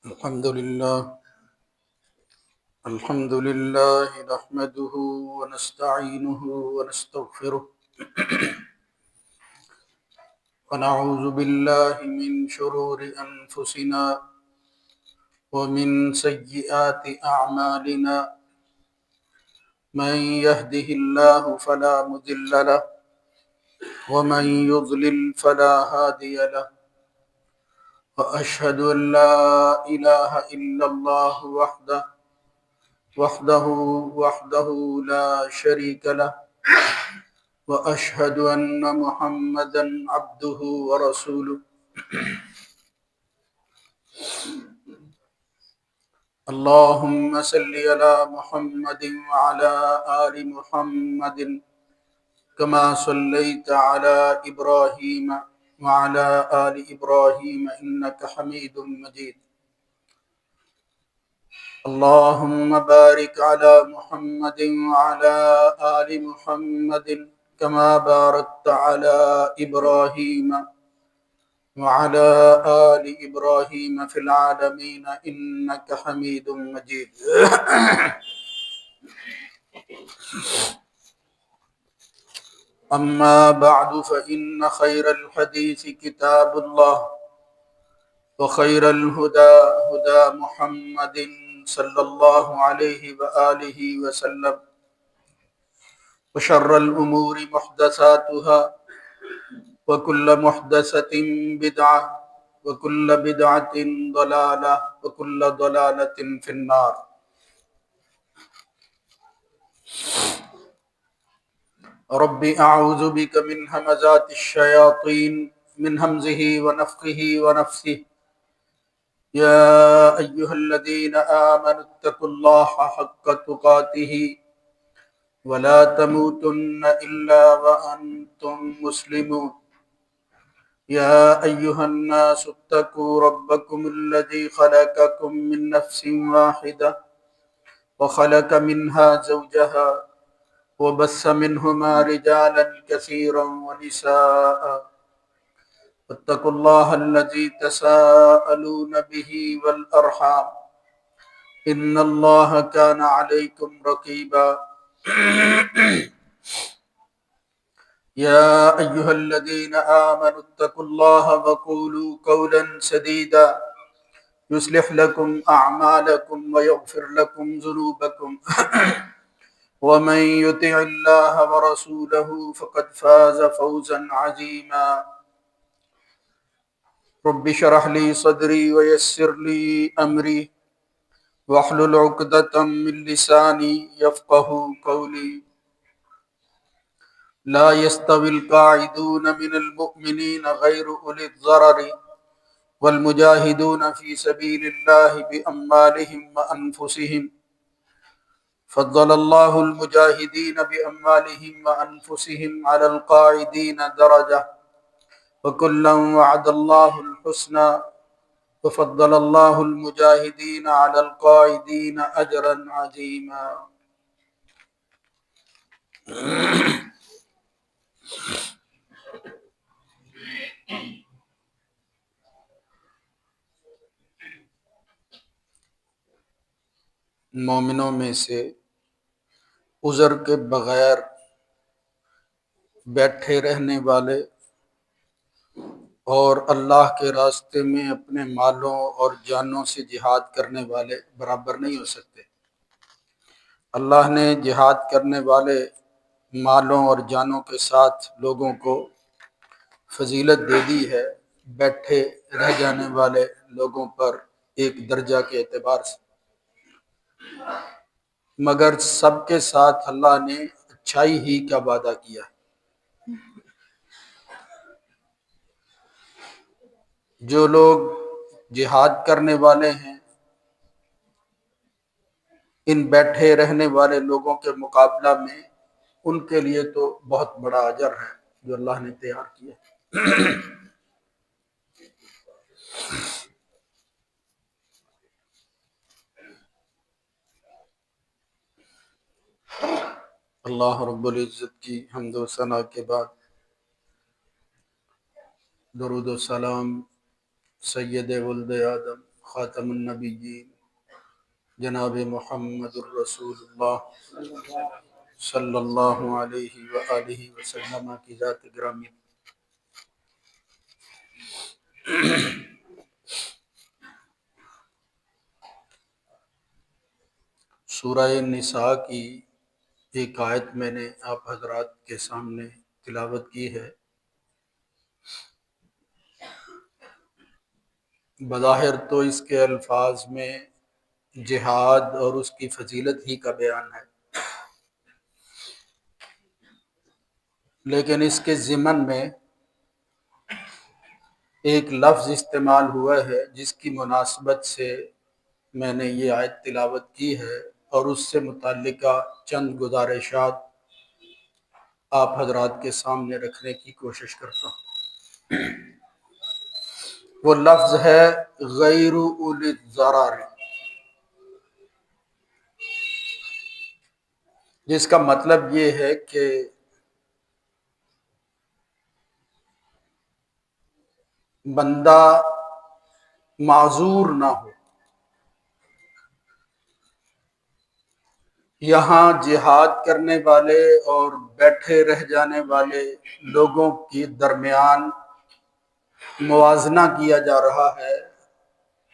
الحمد لله الحمد لله نحمده ونستعينه ونستغفره ونعوذ بالله من شرور أنفسنا ومن سيئات أعمالنا من يهده الله فلا مضل له ومن يضلل فلا هادي له وأشهد أن لا إله إلا الله وحده لا شريك له وأشهد أن محمدا عبده ورسوله اللهم صل على محمد وعلى آل محمد كما صليت على إبراهيم وعلى آل إبراهيم إنك حميد مجيد اللهم بارك على محمد وعلى آل محمد كما باركت على إبراهيم وعلى آل إبراهيم في العالمين إنك حميد مجيد أما بعد فإن خير الحديث كتاب الله وخير الهدى هدى محمد صلى الله عليه وآله وسلم وشر الأمور محدثاتها وكل محدثة بدعة وكل بدعة ضلالة وكل ضلالة في النار رب أعوذ بك من همزات الشياطين من همزه ونفخه ونفثه يا أيها الذين آمنوا اتقوا الله حق تقاته ولا تموتن إلا وأنتم مسلمون يا أيها الناس اتقوا ربكم الذي خلقكم من نفس واحدة وخلق منها زوجها وبث منهما رجالا كثيرا ونساء واتقوا الله الذي تساءلون به والأرحام إن الله كان عليكم رقيبا يا أيها الذين آمنوا اتقوا الله وقولوا قولا سديدا يصلح لكم أعمالكم ويغفر لكم ذنوبكم ومن يطع الله ورسوله فقد فاز فوزا عظيما رب اشرح لي صدري ويسر لي أمري واحلل عقدة من لساني يفقه قولي لا يستوي القاعدون من المؤمنين غير أولي الضرر والمجاهدون في سبيل الله بأموالهم وأنفسهم فضل الله المجاهدين بأموالهم وأنفسهم على القاعدين درجة وكلا وعد الله الحسنى وفضل الله المجاهدين على القاعدين أجرا عظيما مومنوں میں سے عذر کے بغیر بیٹھے رہنے والے اور اللہ کے راستے میں اپنے مالوں اور جانوں سے جہاد کرنے والے برابر نہیں ہو سکتے۔ اللہ نے جہاد کرنے والے مالوں اور جانوں کے ساتھ لوگوں کو فضیلت دے دی ہے، بیٹھے رہ جانے والے لوگوں پر ایک درجہ کے اعتبار سے، مگر سب کے ساتھ اللہ نے اچھائی ہی کا وعدہ کیا ہے۔ جو لوگ جہاد کرنے والے ہیں ان بیٹھے رہنے والے لوگوں کے مقابلہ میں ان کے لیے تو بہت بڑا اجر ہے جو اللہ نے تیار کیا۔ اللہ رب العزت کی حمد و ثنا کے بعد درود و سلام سید ولد آدم خاتم النبیین جناب محمد الرسول اللہ صلی اللہ علیہ وآلہ وسلم کی ذات گرامی۔ سورہ نساء کی ایک آیت میں نے آپ حضرات کے سامنے تلاوت کی ہے۔ بظاہر تو اس کے الفاظ میں جہاد اور اس کی فضیلت ہی کا بیان ہے، لیکن اس کے ضمن میں ایک لفظ استعمال ہوا ہے جس کی مناسبت سے میں نے یہ آیت تلاوت کی ہے، اور اس سے متعلقہ چند گزارشات آپ حضرات کے سامنے رکھنے کی کوشش کرتا ہوں۔ وہ لفظ ہے غیر اولی الضرر، جس کا مطلب یہ ہے کہ بندہ معذور نہ ہو۔ یہاں جہاد کرنے والے اور بیٹھے رہ جانے والے لوگوں کے درمیان موازنہ کیا جا رہا ہے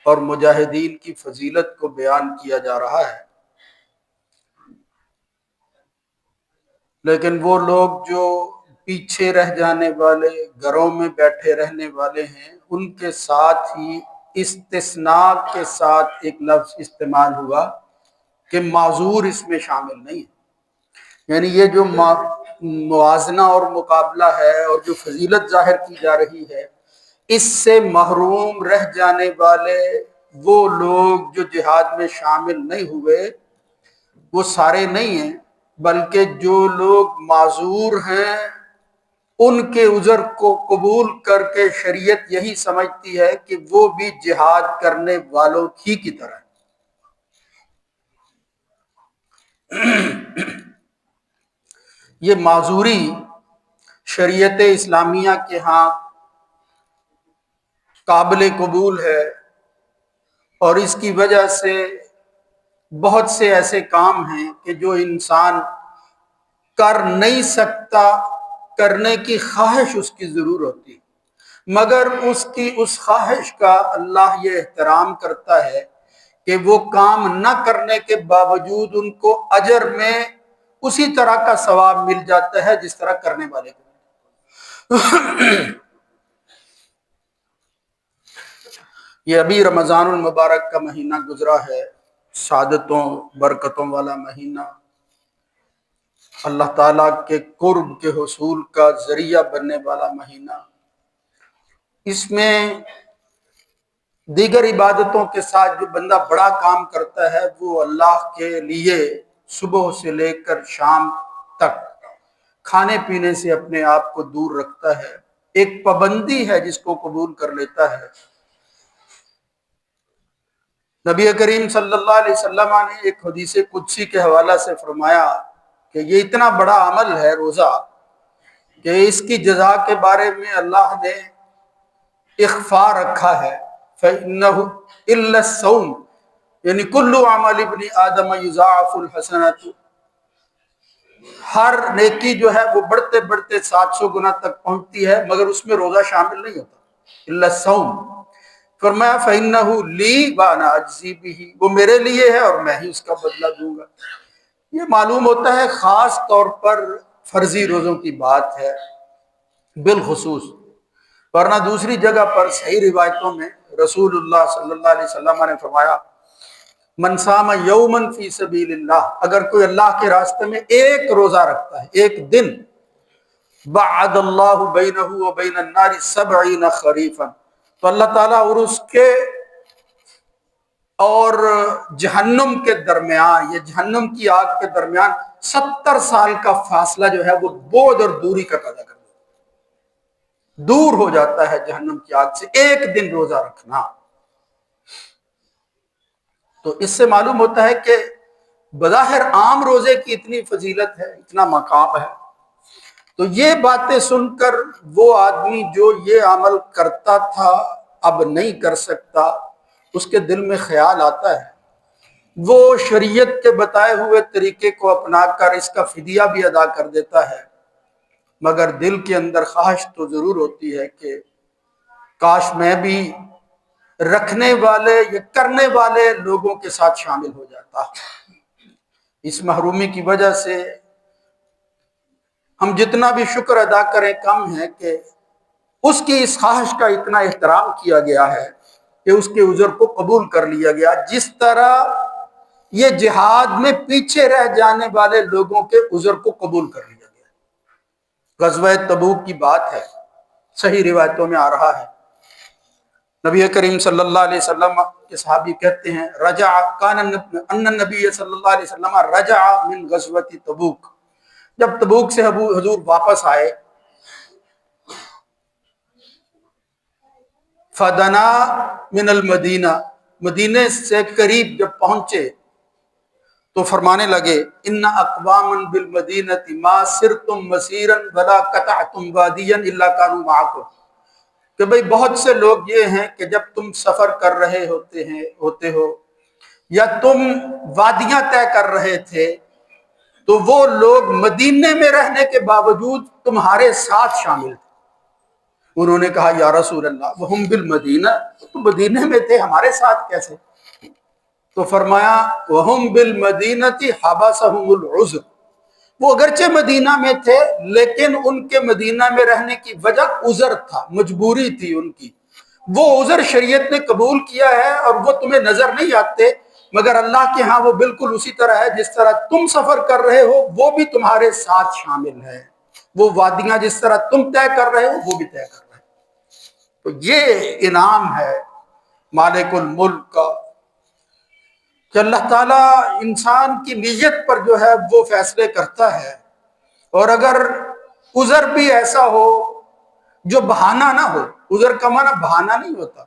اور مجاہدین کی فضیلت کو بیان کیا جا رہا ہے، لیکن وہ لوگ جو پیچھے رہ جانے والے، گھروں میں بیٹھے رہنے والے ہیں، ان کے ساتھ ہی استثناء کے ساتھ ایک لفظ استعمال ہوا کہ معذور اس میں شامل نہیں ہے۔ یعنی یہ جو موازنہ اور مقابلہ ہے اور جو فضیلت ظاہر کی جا رہی ہے، اس سے محروم رہ جانے والے وہ لوگ جو جہاد میں شامل نہیں ہوئے وہ سارے نہیں ہیں، بلکہ جو لوگ معذور ہیں ان کے عذر کو قبول کر کے شریعت یہی سمجھتی ہے کہ وہ بھی جہاد کرنے والوں ہی کی طرح ہے۔ یہ معذوری شریعت اسلامیہ کے ہاں قابل قبول ہے، اور اس کی وجہ سے بہت سے ایسے کام ہیں کہ جو انسان کر نہیں سکتا، کرنے کی خواہش اس کی ضرور ہوتی، مگر اس کی اس خواہش کا اللہ یہ احترام کرتا ہے کہ وہ کام نہ کرنے کے باوجود ان کو اجر میں اسی طرح کا ثواب مل جاتا ہے جس طرح کرنے والے کو۔ یہ ابھی رمضان المبارک کا مہینہ گزرا ہے، سعادتوں برکتوں والا مہینہ، اللہ تعالیٰ کے قرب کے حصول کا ذریعہ بننے والا مہینہ۔ اس میں دیگر عبادتوں کے ساتھ جو بندہ بڑا کام کرتا ہے وہ اللہ کے لیے صبح سے لے کر شام تک کھانے پینے سے اپنے آپ کو دور رکھتا ہے، ایک پابندی ہے جس کو قبول کر لیتا ہے۔ نبی کریم صلی اللہ علیہ وسلم نے ایک حدیث قدسی کے حوالہ سے فرمایا کہ یہ اتنا بڑا عمل ہے روزہ کہ اس کی جزا کے بارے میں اللہ نے اخفا رکھا ہے، فَإِنَّهُ إِلَّا الصَّوْمُ، یعنی کُلُّ عَمَلِ ابْنِ آدَمَ يُضَاعَفُ الْحَسَنَاتُ، ہر نیکی جو ہے وہ بڑھتے بڑھتے 700 گنا تک پہنچتی ہے، مگر اس میں روزہ شامل نہیں ہوتا، إِلَّا الصَّوْمُ۔ فرمایا فَإِنَّهُ لِي وَأَنَا أَجْزِي بِهِ، وہ میرے لیے ہے اور میں ہی اس کا بدلہ دوں گا۔ یہ معلوم ہوتا ہے خاص طور پر فرضی روزوں کی بات ہے بالخصوص، ورنہ دوسری جگہ پر صحیح روایتوں میں رسول اللہ صلی اللہ علیہ وسلم نے فرمایا من صام یوما فی سبیل اللہ، اگر کوئی اللہ کے راستے میں ایک روزہ رکھتا ہے، ایک دن، بعد اللہ بینہ وبین النار 70 خریفا، تو اللہ تعالیٰ اور اس کے اور جہنم کے درمیان، یہ جہنم کی آگ کے درمیان 70 سال کا فاصلہ جو ہے وہ بوجھ اور دوری کا پیدا کر دیتا ہے، دور ہو جاتا ہے جہنم کی آگ سے ایک دن روزہ رکھنا۔ تو اس سے معلوم ہوتا ہے کہ بظاہر عام روزے کی اتنی فضیلت ہے، اتنا مقام ہے۔ تو یہ باتیں سن کر وہ آدمی جو یہ عمل کرتا تھا اب نہیں کر سکتا، اس کے دل میں خیال آتا ہے، وہ شریعت کے بتائے ہوئے طریقے کو اپنا کر اس کا فدیہ بھی ادا کر دیتا ہے، مگر دل کے اندر خواہش تو ضرور ہوتی ہے کہ کاش میں بھی رکھنے والے یا کرنے والے لوگوں کے ساتھ شامل ہو جاتا۔ اس محرومی کی وجہ سے ہم جتنا بھی شکر ادا کریں کم ہے کہ اس کی اس خواہش کا اتنا احترام کیا گیا ہے کہ اس کے عذر کو قبول کر لیا گیا، جس طرح یہ جہاد میں پیچھے رہ جانے والے لوگوں کے عذر کو قبول کر لیا گیا۔ غزوہ تبوک کی بات ہے، صحیح روایتوں میں آ رہا ہے، نبی کریم صلی اللہ علیہ وسلم کے صحابی کہتے ہیں ان النبی صلی اللہ علیہ وسلم رجع من غزوۃ تبوک، جب تبوک سے حضور واپس آئے، فدنا من المدینہ، مدینے سے قریب جب پہنچے تو فرمانے لگے ان اقواما بالمدینۃ ما سرتم مسیرا ولا قطعتم وادیا الا كانوا معكم، کہ بھئی بہت سے لوگ یہ ہیں کہ جب تم سفر کر رہے ہوتے ہو یا تم وادیاں طے کر رہے تھے تو وہ لوگ مدینے میں رہنے کے باوجود تمہارے ساتھ شامل تھے۔ انہوں نے کہا یا رسول اللہ وہم بالمدینہ، تو مدینے میں تھے ہمارے ساتھ کیسے؟ تو فرمایا وہم بالمدینۃ حبسہم العذر، وہ اگرچہ مدینہ میں تھے لیکن ان کے مدینہ میں رہنے کی وجہ عذر تھا، مجبوری تھی ان کی، وہ عذر شریعت نے قبول کیا ہے اور وہ تمہیں نظر نہیں آتے، مگر اللہ کے ہاں وہ بالکل اسی طرح ہے جس طرح تم سفر کر رہے ہو وہ بھی تمہارے ساتھ شامل ہے، وہ وادیاں جس طرح تم طے کر رہے ہو وہ بھی طے کر رہے ہیں۔ تو یہ انعام ہے مالک الملک کا کہ اللہ تعالیٰ انسان کی نیت پر جو ہے وہ فیصلے کرتا ہے، اور اگر عذر بھی ایسا ہو جو بہانہ نہ ہو، عذر کا معنی بہانہ نہیں ہوتا،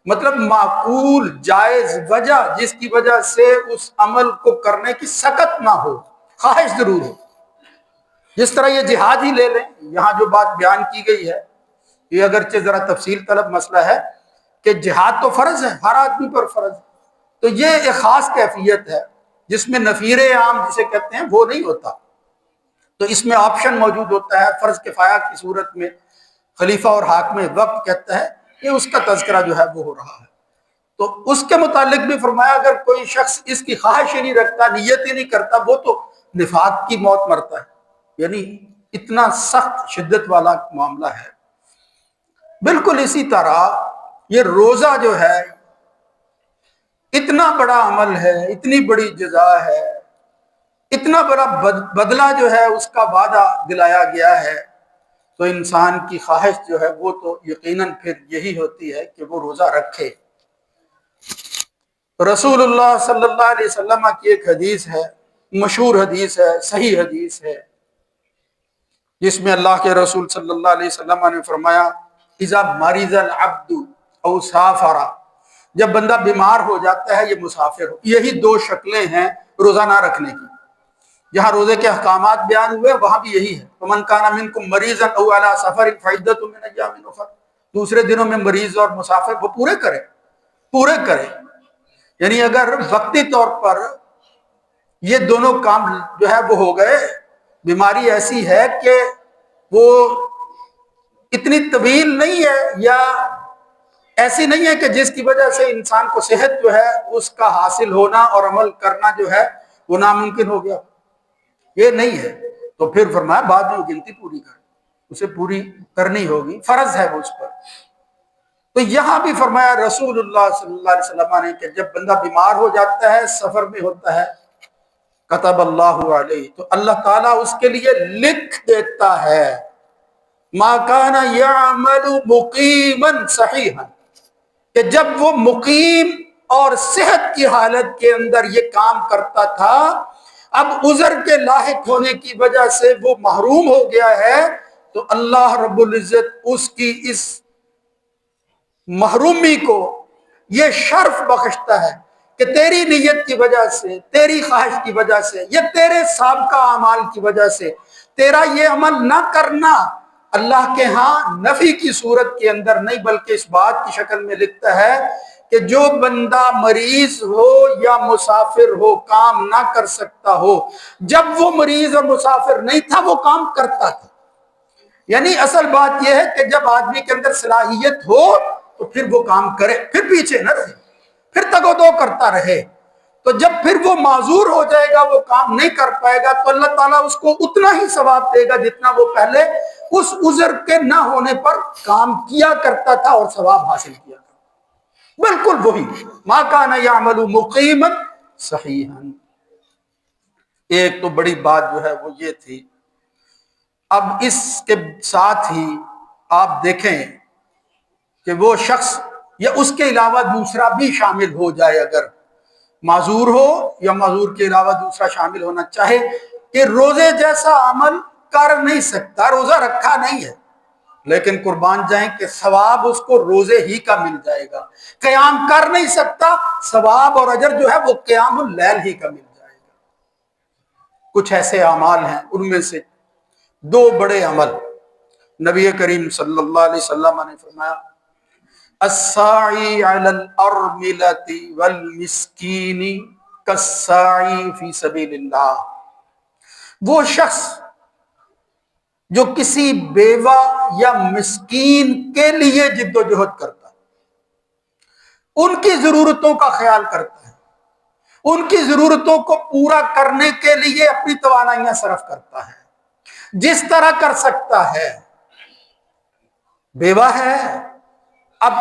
مطلب معقول جائز وجہ جس کی وجہ سے اس عمل کو کرنے کی سخت نہ ہو، خواہش ضرور ہو، جس طرح یہ جہاد ہی لے لیں، یہاں جو بات بیان کی گئی ہے یہ اگرچہ ذرا تفصیل طلب مسئلہ ہے کہ جہاد تو فرض ہے، ہر آدمی پر فرض ہے، تو یہ ایک خاص کیفیت ہے جس میں نفیر عام جسے کہتے ہیں وہ نہیں ہوتا، تو اس میں آپشن موجود ہوتا ہے، فرض کفایہ کی صورت میں خلیفہ اور حاکم وقت کہتا ہے کہ اس کا تذکرہ جو ہے وہ ہو رہا ہے، تو اس کے متعلق بھی فرمایا اگر کوئی شخص اس کی خواہش ہی نہیں رکھتا، نیت ہی نہیں کرتا، وہ تو نفاق کی موت مرتا ہے، یعنی اتنا سخت شدت والا معاملہ ہے۔ بالکل اسی طرح یہ روزہ جو ہے اتنا بڑا عمل ہے، اتنی بڑی جزا ہے، اتنا بڑا بدلہ جو ہے اس کا وعدہ دلایا گیا ہے، تو انسان کی خواہش جو ہے وہ تو یقیناً پھر یہی ہوتی ہے کہ وہ روزہ رکھے۔ رسول اللہ صلی اللہ علیہ وسلم کی ایک حدیث ہے، مشہور حدیث ہے، صحیح حدیث ہے، جس میں اللہ کے رسول صلی اللہ علیہ وسلم نے فرمایا اذا مریض العبد او سافر، جب بندہ بیمار ہو جاتا ہے، یہ مسافر ہو، یہی دو شکلیں ہیں روزہ نہ رکھنے کی، جہاں روزے کے احکامات بیان ہوئے وہاں بھی یہی ہے، فمن کان منکم مریضا او علی سفر فعدۃ من ایام اخر، دوسرے دنوں میں مریض اور مسافر وہ پورے کرے، یعنی اگر وقتی طور پر یہ دونوں کام جو ہے وہ ہو گئے، بیماری ایسی ہے کہ وہ اتنی طویل نہیں ہے یا ایسی نہیں ہے کہ جس کی وجہ سے انسان کو صحت جو ہے اس کا حاصل ہونا اور عمل کرنا جو ہے وہ ناممکن ہو گیا، یہ نہیں ہے، تو پھر فرمایا بعد میں وہ گنتی پوری کر، اسے پوری کرنی ہوگی، فرض ہے وہ اس پر۔ تو یہاں بھی فرمایا رسول اللہ صلی اللہ علیہ وسلم نے کہ جب بندہ بیمار ہو جاتا ہے، سفر میں ہوتا ہے، کتب اللہ علیہ، تو اللہ تعالیٰ اس کے لیے لکھ دیتا ہے ما کان یعمل مقیما صحیحا، کہ جب وہ مقیم اور صحت کی حالت کے اندر یہ کام کرتا تھا، اب عذر کے لاحق ہونے کی وجہ سے وہ محروم ہو گیا ہے، تو اللہ رب العزت اس کی اس محرومی کو یہ شرف بخشتا ہے کہ تیری نیت کی وجہ سے، تیری خواہش کی وجہ سے، یا تیرے سابقہ اعمال کی وجہ سے تیرا یہ عمل نہ کرنا اللہ کے ہاں نفی کی صورت کے اندر نہیں بلکہ اس بات کی شکل میں لکھتا ہے کہ جو بندہ مریض ہو یا مسافر ہو کام نہ کر سکتا ہو، جب وہ مریض اور مسافر نہیں تھا وہ کام کرتا تھا۔ یعنی اصل بات یہ ہے کہ جب آدمی کے اندر صلاحیت ہو تو پھر وہ کام کرے، پھر پیچھے نہ رہے، پھر تگ و دو کرتا رہے۔ تو جب پھر وہ معذور ہو جائے گا، وہ کام نہیں کر پائے گا، تو اللہ تعالیٰ اس کو اتنا ہی ثواب دے گا جتنا وہ پہلے اس عذر کے نہ ہونے پر کام کیا کرتا تھا اور ثواب حاصل کیا کرتا۔ بالکل وہی ما کان یعمل مقیما صحیحا۔ ایک تو بڑی بات جو ہے وہ یہ تھی۔ اب اس کے ساتھ ہی آپ دیکھیں کہ وہ شخص یا اس کے علاوہ دوسرا بھی شامل ہو جائے، اگر معذور ہو یا معذور کے علاوہ دوسرا شامل ہونا چاہے، کہ روزے جیسا عمل کر نہیں سکتا، روزہ رکھا نہیں ہے، لیکن قربان جائیں کہ ثواب اس کو روزے ہی کا مل جائے گا۔ قیام کر نہیں سکتا، ثواب اور اجر جو ہے وہ قیام اللیل ہی کا مل جائے گا۔ کچھ ایسے اعمال ہیں، ان میں سے دو بڑے عمل نبی کریم صلی اللہ علیہ وسلم نے فرمایا، الساعی علی الارملۃ والمسکین کالساعی فی سبیل اللہ۔ وہ شخص جو کسی بیوہ یا مسکین کے لیے جد و جہد کرتا ہے، ان کی ضرورتوں کا خیال کرتا ہے، ان کی ضرورتوں کو پورا کرنے کے لیے اپنی توانائیاں صرف کرتا ہے جس طرح کر سکتا ہے۔ بیوہ ہے، اب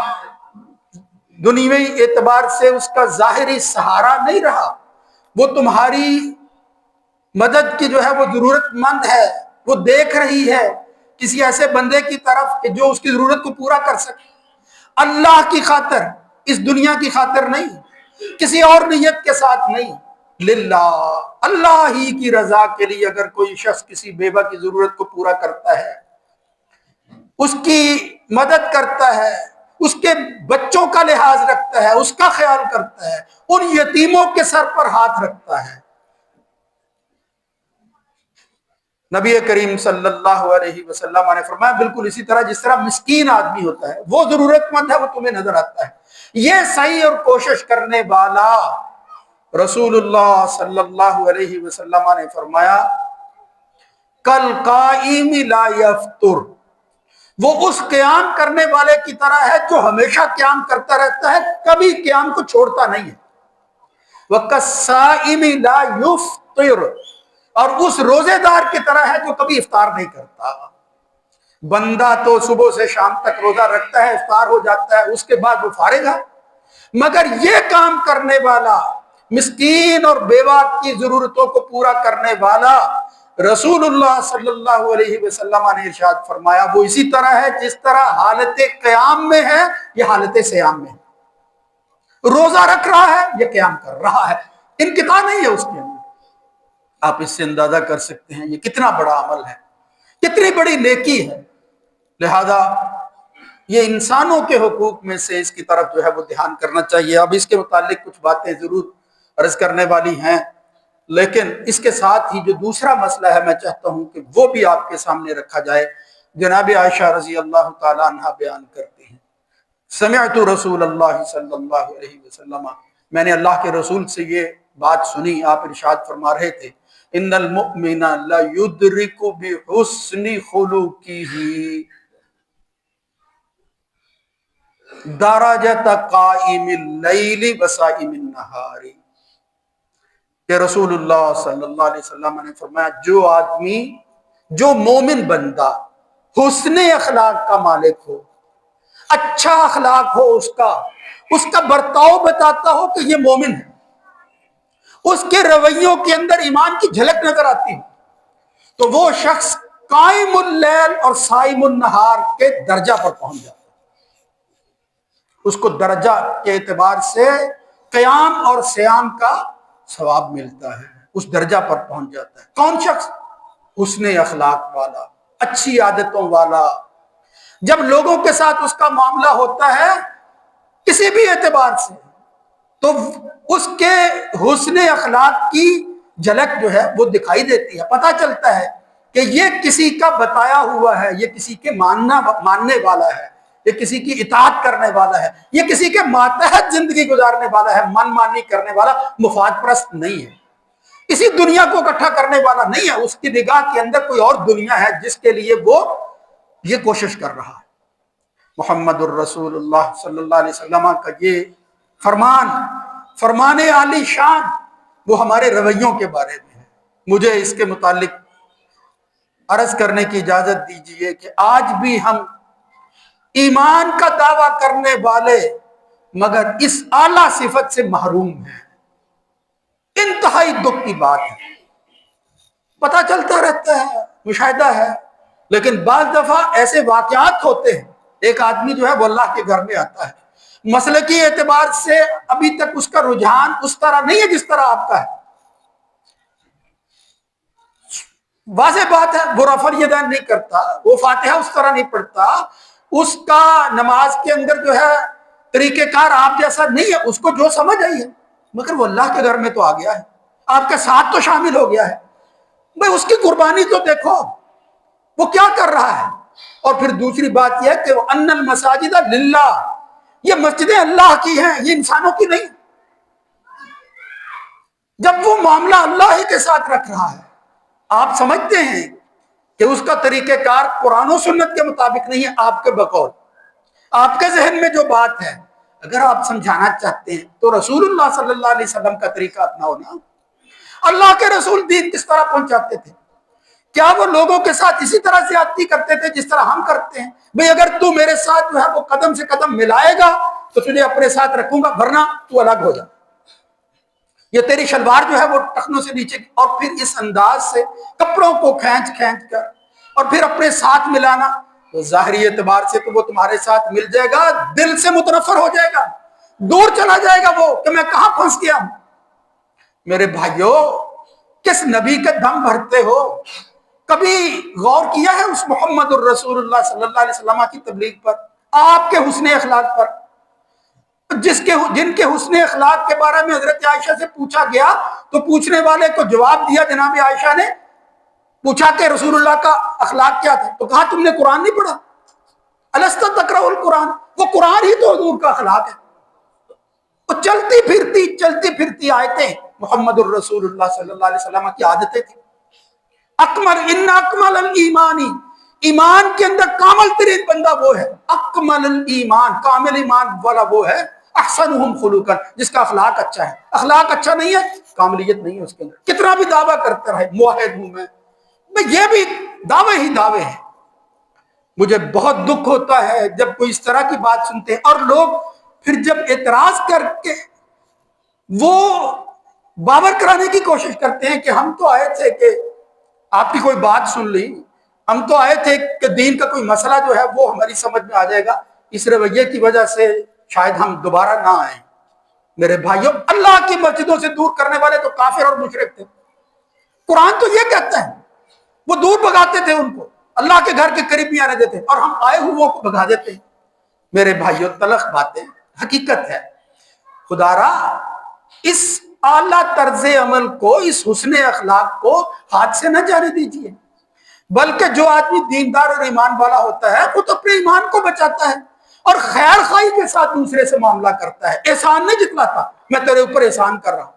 دنیوی اعتبار سے اس کا ظاہری سہارا نہیں رہا، وہ تمہاری مدد کی جو ہے وہ ضرورت مند ہے، وہ دیکھ رہی ہے کسی ایسے بندے کی طرف کہ جو اس کی ضرورت کو پورا کر سکے، اللہ کی خاطر، اس دنیا کی خاطر نہیں، کسی اور نیت کے ساتھ نہیں، للہ، اللہ ہی کی رضا کے لیے اگر کوئی شخص کسی بیوہ کی ضرورت کو پورا کرتا ہے، اس کی مدد کرتا ہے، اس کے بچوں کا لحاظ رکھتا ہے، اس کا خیال کرتا ہے، ان یتیموں کے سر پر ہاتھ رکھتا ہے، نبی کریم صلی اللہ علیہ وسلم نے فرمایا بالکل اسی طرح جس طرح مسکین آدمی ہوتا ہے، وہ ضرورت مند ہے، وہ تمہیں نظر آتا ہے، یہ صحیح اور کوشش کرنے والا رسول اللہ صلی اللہ علیہ وسلم نے فرمایا کالقائم لا یفطر، وہ اس قیام کرنے والے کی طرح ہے جو ہمیشہ قیام کرتا رہتا ہے، کبھی قیام کو چھوڑتا نہیں ہے، وکالصائم لا یفطر، اور اس روزے دار کی طرح ہے جو کبھی افطار نہیں کرتا۔ بندہ تو صبح سے شام تک روزہ رکھتا ہے، افطار ہو جاتا ہے، اس کے بعد وہ فارغ ہے، مگر یہ کام کرنے والا، مسکین اور بیوہ کی ضرورتوں کو پورا کرنے والا، رسول اللہ صلی اللہ علیہ وسلم نے ارشاد فرمایا وہ اسی طرح ہے جس طرح حالت قیام میں ہے یہ حالت صیام میں ہے، روزہ رکھ رہا ہے یہ قیام کر رہا ہے، انقطاع نہیں ہے اس کے اندر۔ آپ اس سے اندازہ کر سکتے ہیں یہ کتنا بڑا عمل ہے، کتنی بڑی نیکی ہے۔ لہذا یہ انسانوں کے حقوق میں سے اس کی طرف جو ہے وہ دھیان کرنا چاہیے۔ اب اس کے متعلق کچھ باتیں ضرور عرض کرنے والی ہیں، لیکن اس کے ساتھ ہی جو دوسرا مسئلہ ہے میں چاہتا ہوں کہ وہ بھی آپ کے سامنے رکھا جائے۔ جناب عائشہ رضی اللہ تعالی عنہ بیان کرتی ہیں، سمعت رسول اللہ صلی اللہ علیہ وسلم، میں نے اللہ کے رسول سے یہ بات سنی، آپ ارشاد فرما رہے تھے ان المؤمن لا یدرک بحسن خلقہ درجۃ قائم اللیل وصائم النہار، کہ رسول اللہ صلی اللہ علیہ وسلم نے فرمایا جو آدمی، جو مومن بندہ حسن اخلاق کا مالک ہو، اچھا اخلاق ہو، اس کا برتاؤ بتاتا ہو کہ یہ مومن ہے، اس کے رویوں کے اندر ایمان کی جھلک نظر آتی ہے، تو وہ شخص قائم اللیل اور صائم النہار کے درجہ پر پہنچ جاتا ہے، اس کو درجہ کے اعتبار سے قیام اور صیام کا ثواب ملتا ہے، اس درجہ پر پہنچ جاتا ہے۔ کون شخص؟ حسن اخلاق والا، اچھی عادتوں والا، جب لوگوں کے ساتھ اس کا معاملہ ہوتا ہے کسی بھی اعتبار سے تو اس کے حسن اخلاق کی جھلک جو ہے وہ دکھائی دیتی ہے، پتہ چلتا ہے کہ یہ کسی کا بتایا ہوا ہے، یہ کسی کے ماننے والا ہے، یہ کسی کی اطاعت کرنے والا ہے، یہ کسی کے ماتحت زندگی گزارنے والا ہے، من مانی کرنے والا، مفاد پرست نہیں ہے، اسی دنیا کو اکٹھا کرنے والا نہیں ہے۔ اس کی نگاہ کے اندر کوئی اور دنیا ہے جس کے لیے وہ یہ کوشش کر رہا ہے۔ محمد الرسول اللہ صلی اللہ علیہ وسلم کا یہ فرمان عالی شان وہ ہمارے رویوں کے بارے میں ہے۔ مجھے اس کے متعلق عرض کرنے کی اجازت دیجیے کہ آج بھی ہم ایمان کا دعویٰ کرنے والے مگر اس اعلیٰ صفت سے محروم ہیں۔ انتہائی دکھ کی بات ہے، پتہ چلتا رہتا ہے، مشاہدہ ہے، لیکن بعض دفعہ ایسے واقعات ہوتے ہیں، ایک آدمی جو ہے وہ اللہ کے گھر میں آتا ہے، مسلکی اعتبار سے ابھی تک اس کا رجحان اس طرح نہیں ہے جس طرح آپ کا ہے، واضح بات ہے، وہ رفع الیدین نہیں کرتا، وہ فاتحہ اس طرح نہیں پڑھتا، اس کا نماز کے اندر جو ہے طریقہ کار آپ جیسا نہیں ہے، اس کو جو سمجھ آئی ہے، مگر وہ اللہ کے گھر میں تو آ گیا ہے، آپ کے ساتھ تو شامل ہو گیا ہے، بھئی اس کی قربانی تو دیکھو وہ کیا کر رہا ہے۔ اور پھر دوسری بات یہ ہے کہ ان المساجد للہ، یہ مسجدیں اللہ کی ہیں، یہ انسانوں کی نہیں۔ جب وہ معاملہ اللہ ہی کے ساتھ رکھ رہا ہے، آپ سمجھتے ہیں کہ اس کا طریقہ کار قرآن و سنت کے مطابق نہیں ہے، آپ کے بقول، آپ کے ذہن میں جو بات ہے اگر آپ سمجھانا چاہتے ہیں تو رسول اللہ صلی اللہ علیہ وسلم کا طریقہ اپناؤ نا۔ اللہ کے رسول دین کس طرح پہنچاتے تھے؟ کیا وہ لوگوں کے ساتھ اسی طرح زیادتی کرتے تھے جس طرح ہم کرتے ہیں؟ بھئی اگر تو میرے ساتھ جو ہے وہ قدم سے قدم ملائے گا تو تجھے اپنے ساتھ رکھوں گا، ورنہ تو الگ ہو جا، یہ تیری شلوار جو ہے وہ ٹخنوں سے نیچے، اور پھر اس انداز سے کپڑوں کو کھینچ کھینچ کر اور پھر اپنے ساتھ ملانا، تو ظاہری اعتبار سے تو وہ تمہارے ساتھ مل جائے گا، دل سے متنفر ہو جائے گا، دور چلا جائے گا وہ کہ میں کہاں پھنس گیا ہوں۔ میرے بھائیوں، کس نبی کے دم بھرتے ہو؟ کبھی غور کیا ہے اس محمد الرسول اللہ صلی اللہ علیہ وسلم کی تبلیغ پر، آپ کے حسن اخلاق پر؟ جن کے حسن اخلاق کے بارے میں حضرت عائشہ سے پوچھا گیا تو پوچھنے والے کو جواب دیا، جناب عائشہ نے پوچھا کہ رسول اللہ کا اخلاق کیا تھا، تو کہا تم نے قرآن نہیں پڑھا؟ الست تقرأ القرآن، وہ قرآن ہی تو حضور کا اخلاق ہے۔ وہ چلتی پھرتی آیتیں محمد الرسول اللہ صلی اللہ علیہ وسلم کی عادتیں تھیں۔ ان اکمل الایمان، ایمان کے اندر کامل ترین بندہ وہ ہے، اکمل الایمان، کامل ایمان والا وہ ہے، احسنہم خلقا، جس کا اخلاق اچھا ہے۔ اخلاق اچھا نہیں ہے، کاملیت نہیں ہے اس کے اندر، کتنا بھی دعویٰ کرتا رہے موحد ہوں میں، یہ بھی دعوے ہیں۔ مجھے بہت دکھ ہوتا ہے جب کوئی اس طرح کی بات سنتے ہیں، اور لوگ پھر جب اعتراض کر کے وہ باور کرانے کی کوشش کرتے ہیں کہ ہم تو آئے تھے کہ آپ کی کوئی بات سن لی، ہم تو آئے تھے کہ دین کا کوئی مسئلہ جو ہے وہ ہماری سمجھ میں آ جائے گا، اس رویے کی وجہ سے شاید ہم دوبارہ نہ آئیں۔ میرے بھائیوں، اللہ کی مسجدوں سے دور کرنے والے تو کافر اور مشرک تھے، قرآن تو یہ کہتا ہے، وہ دور بھگاتے تھے ان کو، اللہ کے گھر کے قریب نہیں آنے دیتے، اور ہم آئے ہوئے کو بھگا دیتے ہیں۔ میرے بھائیوں، تلخ باتیں، حقیقت ہے، خدا را اس اعلیٰ طرز عمل کو، اس حسن اخلاق کو ہاتھ سے نہ جانے دیجیے، بلکہ جو آدمی دیندار اور ایمان والا ہوتا ہے وہ تو اپنے ایمان کو بچاتا ہے اور خیر خواہی کے ساتھ دوسرے سے معاملہ کرتا ہے، احسان نہیں جتلاتا میں تیرے اوپر احسان کر رہا ہوں،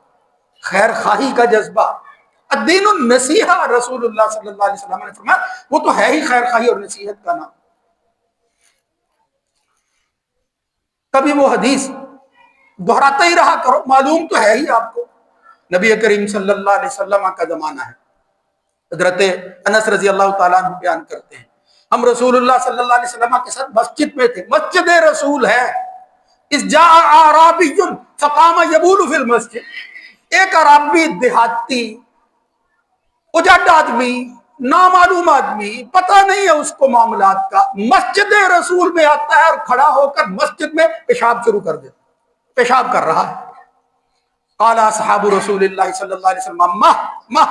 خیر خواہی کا جذبہ۔ الدین النصیحہ، رسول اللہ صلی اللہ علیہ وسلم نے فرمایا، وہ تو ہے ہی خیر خواہی اور نصیحت کا نام۔ کبھی وہ حدیث دہراتا ہی رہا کرو، معلوم تو ہے ہی آپ کو، نبی کریم صلی اللہ علیہ وسلم کا زمانہ ہے۔ حضرت انس رضی اللہ تعالیٰ عنہ بیان کرتے ہیں، ہم رسول اللہ صلی اللہ علیہ وسلم کے ساتھ مسجد میں تھے، مسجد رسول ہے، اس جاء اعرابی فقام یبول فی المسجد، ایک عربی دیہاتی اجڑ آدمی، نامعلوم آدمی، پتہ نہیں ہے اس کو معاملات کا، مسجد رسول میں آتا ہے اور کھڑا ہو کر مسجد میں پیشاب شروع کر دیتا، پیشاب کر رہا ہے۔ قال اصحاب رسول اللہ صلی اللہ علیہ وسلم مہ،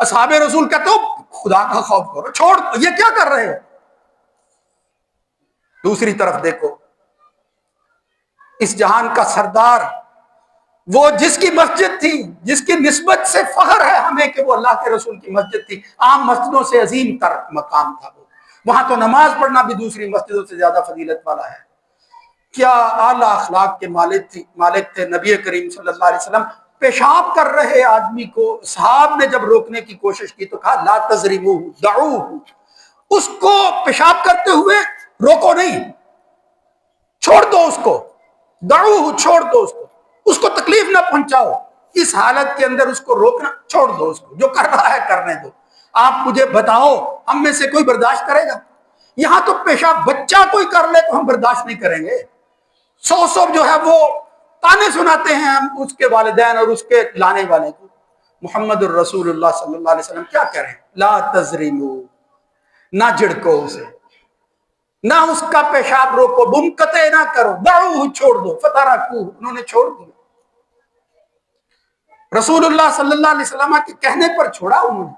اصحاب رسول کہتے ہو خدا کا خوف کرو، چھوڑ، یہ کیا کر رہے ہو؟ دوسری طرف دیکھو، اس جہان کا سردار، وہ جس کی مسجد تھی، جس کی نسبت سے فخر ہے ہمیں کہ وہ اللہ کے رسول کی مسجد تھی، عام مسجدوں سے عظیم تر مقام تھا وہ، وہاں تو نماز پڑھنا بھی دوسری مسجدوں سے زیادہ فضیلت والا ہے۔ کیا اعلیٰ اخلاق کے مالک تھے نبی کریم صلی اللہ علیہ وسلم۔ پیشاب کر رہے آدمی کو صحاب نے جب روکنے کی کوشش کی تو کہا لا تضربوہ دعوہ، اس کو پیشاب کرتے ہوئے روکو نہیں، چھوڑ دو اس کو، دعوہ چھوڑ دو اس کو تکلیف نہ پہنچاؤ، اس حالت کے اندر اس کو روکنا چھوڑ دو، اس کو جو کر رہا ہے کرنے دو۔ آپ مجھے بتاؤ ہم میں سے کوئی برداشت کرے گا؟ یہاں تو پیشاب بچہ کوئی کر لے تو ہم برداشت نہیں کریں گے، سو جو ہے وہ تانے سناتے ہیں ہم اس کے والدین اور اس کے لانے والے کو۔ محمد الرسول اللہ صلی اللہ علیہ وسلم کیا کہہ رہے ہیں؟ لا تزریمو، نہ جھڑکو اسے، نہ اس کا پیشاب روکو، منقطع نہ کرو، دعوہ چھوڑ دو، فترکوہ، انہوں نے چھوڑ دیا، رسول اللہ صلی اللہ علیہ وسلم کے کہنے پر چھوڑا انہوں نے۔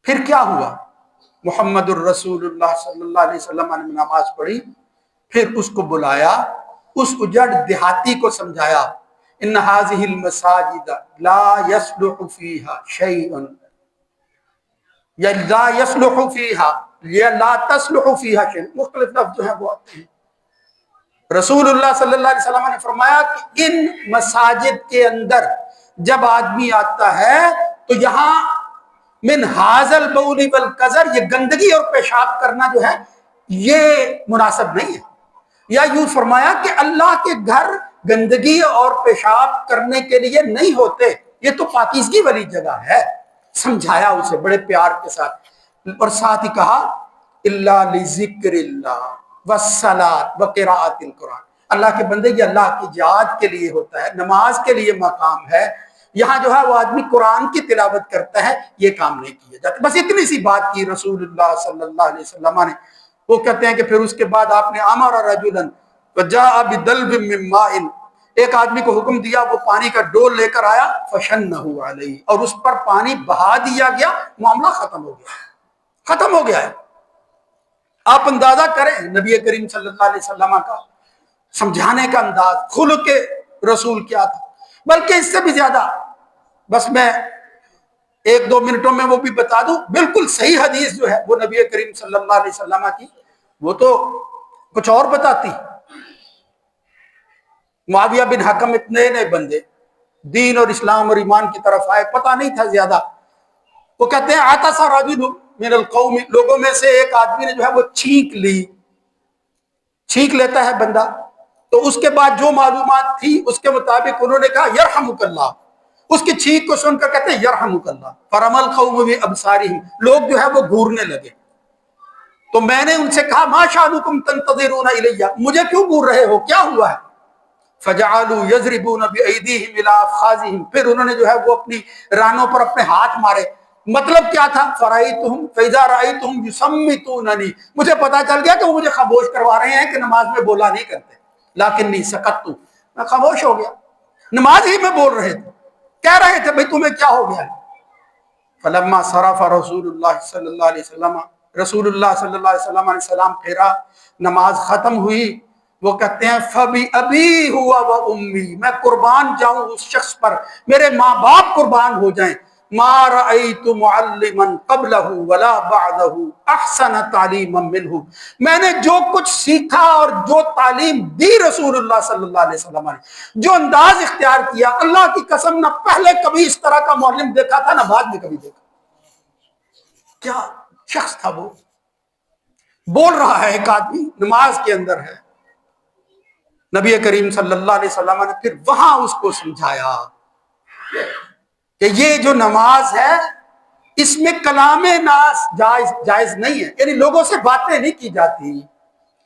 پھر کیا ہوا؟ محمد الرسول اللہ صلی اللہ علیہ وسلم نے نماز پڑھی، پھر اس کو بلایا، اس اجڑ دیہاتی کو سمجھایا، ان هذه المساجد لا يصلح فيها شيء، یا لا يصلح فيها، یا لا تصلح فيها شيء، مختلف لفظ جو ہیں وہ آتے ہیں۔ رسول اللہ صلی اللہ علیہ وسلم نے فرمایا کہ ان مساجد کے اندر جب آدمی آتا ہے تو یہاں من حاضل بولی والقذر، یہ گندگی اور پیشاب کرنا جو ہے یہ مناسب نہیں ہے۔ یا یوں فرمایا کہ اللہ کے گھر گندگی اور پیشاب کرنے کے لیے نہیں ہوتے، یہ تو پاکیزگی والی جگہ ہے۔ سمجھایا اسے بڑے پیار کے ساتھ، اور ساتھ ہی کہا الا لذکر اللہ والصلاۃ وقراءۃ القرآن، اللہ کے بندے یہ اللہ کی یاد کے لیے ہوتا ہے، نماز کے لیے مقام ہے، یہاں جو ہے وہ آدمی قرآن کی تلاوت کرتا ہے، یہ کام نہیں کیا جاتا۔ بس اتنی سی بات کی رسول اللہ صلی اللہ علیہ وسلم نے۔ وہ کہتے ہیں کہ پھر اس کے بعد آپ نے امر رجلا وجاء بدلو من ماء، ایک آدمی کو حکم دیا، وہ پانی کا ڈول لے کر آیا، فشنہ علیہ، اور اس پر پانی بہا دیا گیا، معاملہ ختم ہو گیا، ختم ہو گیا ہے۔ آپ اندازہ کریں نبی کریم صلی اللہ علیہ وسلم کا سمجھانے کا انداز، خلق رسول کیا تھا۔ بلکہ اس سے بھی زیادہ، بس میں ایک دو منٹوں میں وہ بھی بتا دوں، بالکل صحیح حدیث جو ہے وہ نبی کریم صلی اللہ علیہ وسلم کی، وہ تو کچھ اور بتاتی۔ معاویہ بن حکم اتنے نئے بندے دین اور اسلام اور ایمان کی طرف آئے، پتہ نہیں تھا زیادہ۔ وہ کہتے ہیں عطس رجل من القوم، لوگوں میں سے ایک آدمی نے جو ہے وہ چھینک لی، چھینک لیتا ہے بندہ، تو اس کے بعد جو معلومات تھی اس کے مطابق انہوں نے کہا یرحمک اللہ، اس کی چھینک کو سن کر کہتے ہیں یرحمک اللہ، فرمى القوم بابصارهم، لوگ جو ہے وہ گھورنے لگے۔ تو میں نے ان سے کہا ما شأنکم تنتظرون الی، مجھے کیوں گھور رہے ہو، کیا ہوا ہے؟ فجعلوا یضربون بایدیہم الی افخاذہم، پھر انہوں نے جو ہے وہ اپنی رانوں پر اپنے ہاتھ مارے۔ مطلب کیا تھا؟ فرأیتہم فاذا رأیتہم یصمتوننی، مجھے پتا چل گیا کہ وہ مجھے خاموش کروا رہے ہیں کہ نماز میں بولا نہیں کرتے، لیکنی سکت، میں خاموش ہو گیا، نماز ہی میں بول رہے تھے، کہہ رہے تھے بھئی تمہیں کیا ہو گیا ہے۔ فلما صرف رسول اللہ صلی اللہ علیہ وسلم، رسول اللہ صلی اللہ علیہ وسلم نے سلام پھیرا، نماز ختم ہوئی، وہ کہتے ہیں فبی ابی ہوا و امی، میں قربان جاؤں اس شخص پر، میرے ماں باپ قربان ہو جائیں، ما رأیت معلما قبلہ ولا بعدہ احسن تعلیما منہ، میں نے جو کچھ سیکھا اور جو تعلیم دی رسول اللہ صلی اللہ علیہ وسلم نے، جو انداز اختیار کیا، اللہ کی قسم نہ پہلے کبھی اس طرح کا معلم دیکھا تھا نہ بعد میں کبھی دیکھا۔ کیا شخص تھا وہ؟ بول رہا ہے ایک آدمی، نماز کے اندر ہے۔ نبی کریم صلی اللہ علیہ وسلم نے پھر وہاں اس کو سمجھایا کہ یہ جو نماز ہے اس میں کلام ناس جائز نہیں ہے، یعنی لوگوں سے باتیں نہیں کی جاتی،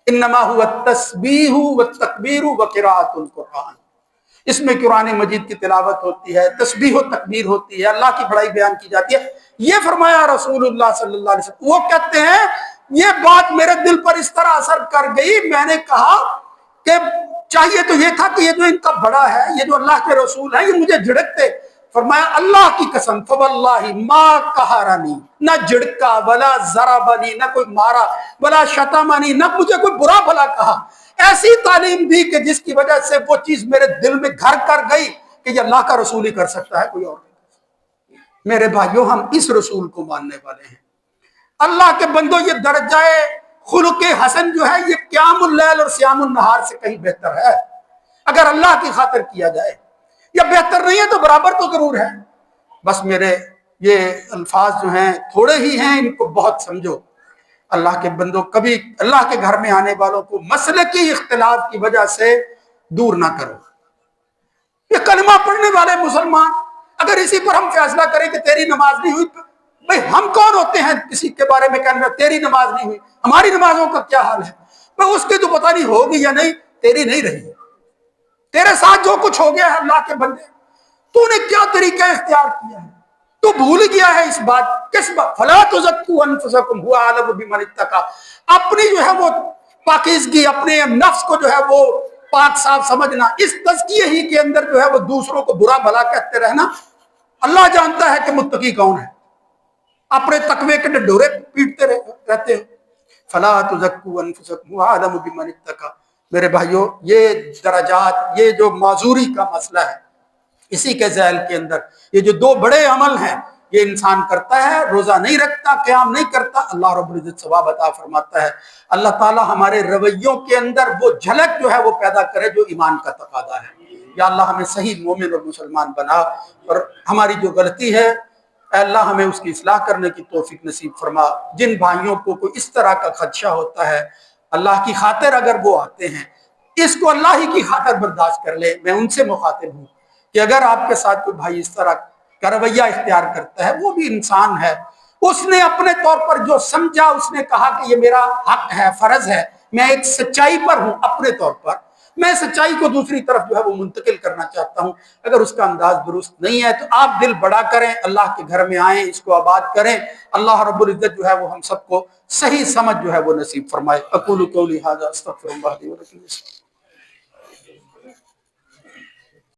انما هو التسبیح والتکبیر وقراءۃ القرآن، اس میں قرآن مجید کی تلاوت ہوتی ہے، تسبیح و تکبیر ہوتی ہے، اللہ کی بڑائی بیان کی جاتی ہے۔ یہ فرمایا رسول اللہ صلی اللہ علیہ وسلم۔ وہ کہتے ہیں یہ بات میرے دل پر اس طرح اثر کر گئی، میں نے کہا کہ چاہیے تو یہ تھا کہ یہ جو ان کا بڑا ہے، یہ جو اللہ کے رسول ہیں، یہ مجھے جھڑکتے۔ فرمایا اللہ کی قسم فواللہ ما قہرنی، نہ جھڑکا ولا ضربنی، نہ کوئی مارا، ولا شتمنی، نہ مجھے کوئی برا بھلا کہا، ایسی تعلیم دی کہ جس کی وجہ سے وہ چیز میرے دل میں گھر کر گئی کہ یہ اللہ کا رسول ہی کر سکتا ہے، کوئی اور نہیں۔ میرے بھائیوں ہم اس رسول کو ماننے والے ہیں۔ اللہ کے بندوں یہ درجہ خلق حسن جو ہے یہ قیام اللیل اور صیام النہار سے کہیں بہتر ہے اگر اللہ کی خاطر کیا جائے، یا بہتر نہیں ہے تو برابر تو ضرور ہے۔ بس میرے یہ الفاظ جو ہیں تھوڑے ہی ہیں، ان کو بہت سمجھو۔ اللہ کے بندوں کبھی اللہ کے گھر میں آنے والوں کو مسلکی اختلاف کی وجہ سے دور نہ کرو۔ یہ کلمہ پڑھنے والے مسلمان اگر اسی پر ہم فیصلہ کریں کہ تیری نماز نہیں ہوئی، بھئی ہم کون ہوتے ہیں کسی کے بارے میں کہنے تیری نماز نہیں ہوئی، ہماری نمازوں کا کیا حال ہے؟ بھئی اس کی تو پتہ نہیں ہوگی یا نہیں، تیری نہیں رہی ہے۔ تیرے ساتھ جو کچھ ہو گیا ہے اللہ کے بندے، تو نے کیا طریقہ اختیار کیا ہے؟ تو بھول گیا ہے اس بات، کس بات؟ فَلَا تُزَكُّوا أَنفُسَكُمْ هُوَ أَعْلَمُ بِمَنِ اتَّقَىٰ۔ اپنی جو ہے وہ پاکیزگی، اپنے نفس کو جو ہے وہ پاک صاف سمجھنا، اس تزکیے ہی کے اندر جو ہے وہ دوسروں کو برا بھلا کہتے رہنا۔ اللہ جانتا ہے کہ متقی کون ہے، اپنے تقوی کے ڈنڈورے پیٹتے رہتے ہیں۔ فَلَا تُزَكُّوا أَنفُسَكُمْ هُوَ أَعْلَمُ بِمَنِ اتَّقَىٰ۔ میرے بھائیوں یہ درجات، یہ جو معذوری کا مسئلہ ہے، اسی کے ذیل کے اندر یہ جو دو بڑے عمل ہیں یہ انسان کرتا ہے، روزہ نہیں رکھتا، قیام نہیں کرتا، اللہ رب العزت ثواب عطا فرماتا ہے۔ اللہ تعالی ہمارے رویوں کے اندر وہ جھلک جو ہے وہ پیدا کرے جو ایمان کا تقاضا ہے۔ یا اللہ ہمیں صحیح مومن اور مسلمان بنا، اور ہماری جو غلطی ہے اے اللہ ہمیں اس کی اصلاح کرنے کی توفیق نصیب فرما۔ جن بھائیوں کو کوئی اس طرح کا خدشہ ہوتا ہے، اللہ کی خاطر اگر وہ آتے ہیں، اس کو اللہ ہی کی خاطر برداشت کر لے۔ میں ان سے مخاطب ہوں کہ اگر آپ کے ساتھ کوئی بھائی اس طرح کا رویہ اختیار کرتا ہے، وہ بھی انسان ہے، اس نے اپنے طور پر جو سمجھا، اس نے کہا کہ یہ میرا حق ہے، فرض ہے، میں ایک سچائی پر ہوں، اپنے طور پر میں سچائی کو دوسری طرف جو ہے وہ منتقل کرنا چاہتا ہوں۔ اگر اس کا انداز درست نہیں ہے تو آپ دل بڑا کریں، اللہ کے گھر میں آئیں، اس کو آباد کریں۔ اللہ رب العزت جو ہے وہ ہم سب کو صحیح سمجھ جو ہے وہ نصیب فرمائے۔ اقول قولی ھذا استغفر اللہ لی ولکم۔